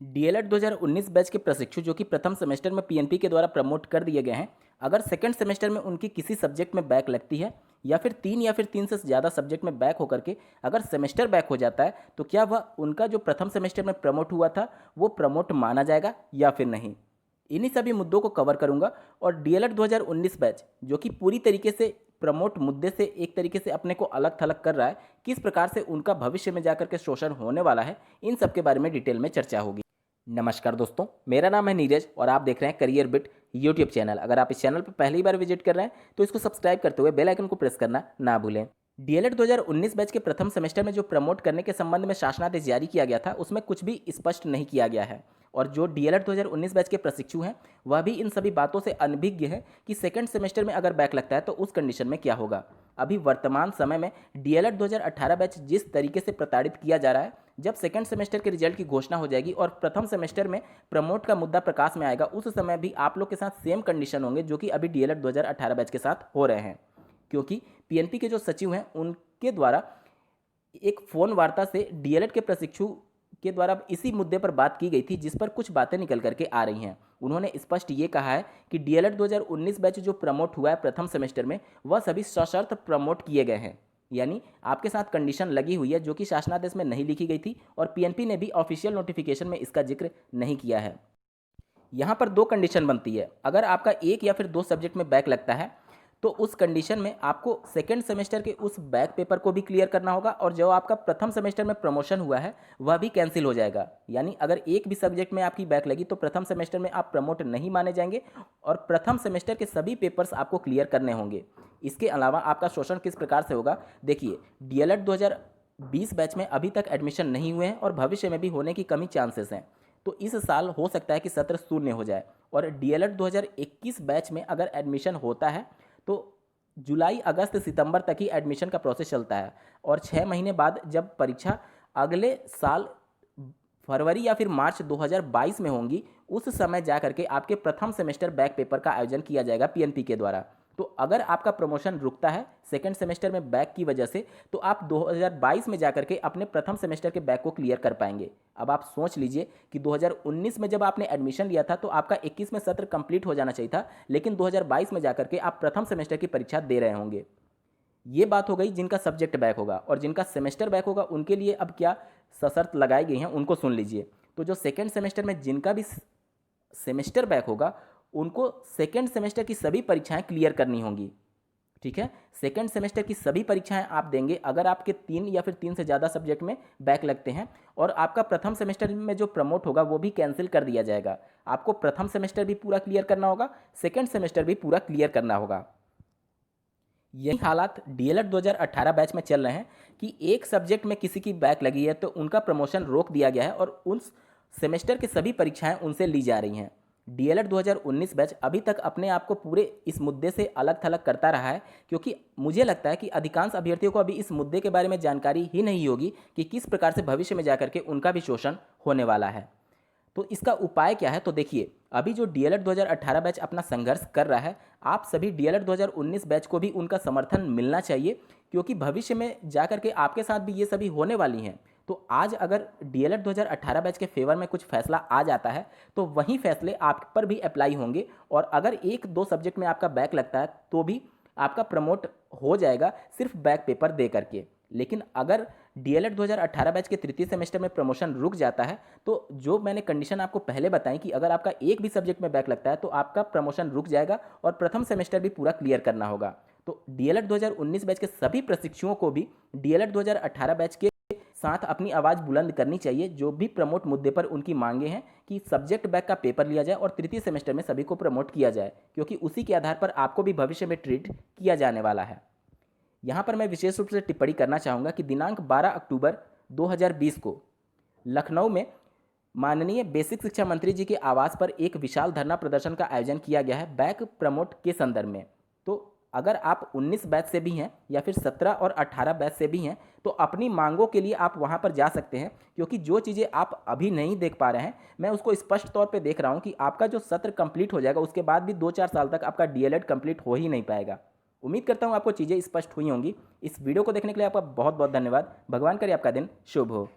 DElEd 2019 batch के प्रशिक्षु जो कि प्रथम सेमेस्टर में पीएनपी के द्वारा प्रमोट कर दिए गए हैं, अगर सेकंड सेमेस्टर में उनकी किसी सब्जेक्ट में बैक लगती है या फिर तीन से ज़्यादा सब्जेक्ट में बैक होकर के अगर सेमेस्टर बैक हो जाता है, तो क्या वह उनका जो प्रथम सेमेस्टर में प्रमोट हुआ था वो प्रमोट माना जाएगा या फिर नहीं। इन्हीं सभी मुद्दों को कवर करूंगा। और डीएलएड 2019 बैच जो कि पूरी तरीके से प्रमोट मुद्दे से एक तरीके से अपने को अलग थलग कर रहा है, किस प्रकार से उनका भविष्य में जाकर के शोषण होने वाला है, इन सब के बारे में डिटेल में चर्चा होगी। नमस्कार दोस्तों, मेरा नाम है नीरज और आप देख रहे हैं करियर बिट यूट्यूब चैनल। अगर आप इस चैनल पर पहली बार विजिट कर रहे हैं तो इसको सब्सक्राइब करते हुए बेल आइकन को प्रेस करना ना भूलें। डीएलएड 2019 बैच के प्रथम सेमेस्टर में जो प्रमोट करने के संबंध में शासनादेश जारी किया गया था उसमें कुछ भी स्पष्ट नहीं किया गया है। और जो डीएलएड 2019 बैच के प्रशिक्षु हैं वह भी इन सभी बातों से अनभिज्ञ है कि सेकंड सेमेस्टर में अगर बैक लगता है तो उस कंडीशन में क्या होगा। अभी वर्तमान समय में डीएलएड 2018 बैच जिस तरीके से प्रताड़ित किया जा रहा है, जब सेकंड सेमेस्टर के रिजल्ट की घोषणा हो जाएगी और प्रथम सेमेस्टर में प्रमोट का मुद्दा प्रकाश में आएगा, उस समय भी आप लोग के साथ सेम कंडीशन होंगे जो कि अभी डीएलएड 2018 बैच के साथ हो रहे हैं। क्योंकि पीएनपी के जो सचिव हैं उनके द्वारा एक फ़ोन वार्ता से डीएलएड के प्रशिक्षु के द्वारा इसी मुद्दे पर बात की गई थी, जिस पर कुछ बातें निकल करके आ रही हैं। उन्होंने स्पष्ट ये कहा है कि डीएलएड 2019 बैच जो प्रमोट हुआ है प्रथम सेमेस्टर में, वह सभी सशर्त प्रमोट किए गए हैं। यानी आपके साथ कंडीशन लगी हुई है जो कि शासनादेश में नहीं लिखी गई थी और पीएनपी ने भी ऑफिशियल नोटिफिकेशन में इसका जिक्र नहीं किया है। यहाँ पर दो कंडीशन बनती है। अगर आपका एक या फिर दो सब्जेक्ट में बैक लगता है तो उस कंडीशन में आपको सेकेंड सेमेस्टर के उस बैक पेपर को भी क्लियर करना होगा और जो आपका प्रथम सेमेस्टर में प्रमोशन हुआ है वह भी कैंसिल हो जाएगा। यानी अगर एक भी सब्जेक्ट में आपकी बैक लगी तो प्रथम सेमेस्टर में आप प्रमोट नहीं माने जाएंगे और प्रथम सेमेस्टर के सभी पेपर्स आपको क्लियर करने होंगे। इसके अलावा आपका शोषण किस प्रकार से होगा, देखिए डीएलएड 2020 बैच में अभी तक एडमिशन नहीं हुए हैं और भविष्य में भी होने की कमी चांसेस हैं। तो इस साल हो सकता है कि सत्र शून्य हो जाए। और डीएलएड 2021 बैच में अगर एडमिशन होता है तो जुलाई अगस्त सितंबर तक ही एडमिशन का प्रोसेस चलता है और 6 महीने बाद जब परीक्षा अगले साल फरवरी या फिर मार्च 2022 में होंगी, उस समय जा करके आपके प्रथम सेमेस्टर बैक पेपर का आयोजन किया जाएगा पीएनपी के द्वारा। तो अगर आपका प्रमोशन रुकता है सेकंड सेमेस्टर में बैक की वजह से तो आप 2022 में जाकर के अपने प्रथम सेमेस्टर के बैक को क्लियर कर पाएंगे। अब आप सोच लीजिए कि 2019 में जब आपने एडमिशन लिया था तो आपका 21 में सत्र कंप्लीट हो जाना चाहिए था, लेकिन 2022 में जाकर के आप प्रथम सेमेस्टर की परीक्षा दे रहे होंगे। ये बात हो गई जिनका सब्जेक्ट बैक होगा। और जिनका सेमेस्टर बैक होगा उनके लिए अब क्या सशर्त लगाई गई हैं उनको सुन लीजिए। तो जो सेकेंड सेमेस्टर में जिनका भी सेमेस्टर बैक होगा उनको सेकेंड सेमेस्टर की सभी परीक्षाएं क्लियर करनी होंगी। ठीक है, सेकेंड सेमेस्टर की सभी परीक्षाएं आप देंगे अगर आपके 3 या फिर 3 से ज़्यादा सब्जेक्ट में बैक लगते हैं। और आपका प्रथम सेमेस्टर में जो प्रमोट होगा वो भी कैंसिल कर दिया जाएगा। आपको प्रथम सेमेस्टर भी पूरा क्लियर करना होगा, सेकेंड सेमेस्टर भी पूरा क्लियर करना होगा। यही हालात डीएलएड 2018 बैच में चल रहे हैं कि एक सब्जेक्ट में किसी की बैक लगी है तो उनका प्रमोशन रोक दिया गया है और उस सेमेस्टर की सभी परीक्षाएं उनसे ली जा रही हैं। डीएलएड 2019 बैच अभी तक अपने आप को पूरे इस मुद्दे से अलग थलग करता रहा है, क्योंकि मुझे लगता है कि अधिकांश अभ्यर्थियों को अभी इस मुद्दे के बारे में जानकारी ही नहीं होगी कि किस प्रकार से भविष्य में जाकर के उनका भी शोषण होने वाला है। तो इसका उपाय क्या है, तो देखिए अभी जो डीएलएड 2018 बैच अपना संघर्ष कर रहा है, आप सभी डीएलएड 2019 बैच को भी उनका समर्थन मिलना चाहिए, क्योंकि भविष्य में जाकर के आपके साथ भी ये सभी होने वाली हैं। तो आज अगर डीएलएड 2018 बैच के फेवर में कुछ फैसला आ जाता है तो वही फैसले आप पर भी अप्लाई होंगे और अगर एक दो सब्जेक्ट में आपका बैक लगता है तो भी आपका प्रमोट हो जाएगा सिर्फ बैक पेपर दे करके। लेकिन अगर डीएलएड 2018 बैच के तृतीय सेमेस्टर में प्रमोशन रुक जाता है तो जो मैंने कंडीशन आपको पहले बताई कि अगर आपका एक भी सब्जेक्ट में बैक लगता है तो आपका प्रमोशन रुक जाएगा और प्रथम सेमेस्टर भी पूरा क्लियर करना होगा। तो डीएलएड 2019 बैच के सभी प्रशिक्षुओं को भी डीएलएड 2018 बैच के साथ अपनी आवाज़ बुलंद करनी चाहिए। जो भी प्रमोट मुद्दे पर उनकी मांगे हैं कि सब्जेक्ट बैक का पेपर लिया जाए और तृतीय सेमेस्टर में सभी को प्रमोट किया जाए, क्योंकि उसी के आधार पर आपको भी भविष्य में ट्रीट किया जाने वाला है। यहाँ पर मैं विशेष रूप से टिप्पणी करना चाहूँगा कि दिनांक 12 अक्टूबर 2020 को लखनऊ में माननीय बेसिक शिक्षा मंत्री जी के आवास पर एक विशाल धरना प्रदर्शन का आयोजन किया गया है बैक प्रमोट के संदर्भ में। तो अगर आप 19 बैच से भी हैं या फिर 17 और 18 बैच से भी हैं तो अपनी मांगों के लिए आप वहां पर जा सकते हैं, क्योंकि जो चीज़ें आप अभी नहीं देख पा रहे हैं मैं उसको स्पष्ट तौर पे देख रहा हूं कि आपका जो सत्र कंप्लीट हो जाएगा उसके बाद भी 2-4 साल तक आपका डीएलएड कंप्लीट हो ही नहीं पाएगा। उम्मीद करता हूं आपको चीज़ें स्पष्ट हुई होंगी। इस वीडियो को देखने के लिए आपका बहुत बहुत धन्यवाद। भगवान करे आपका दिन शुभ हो।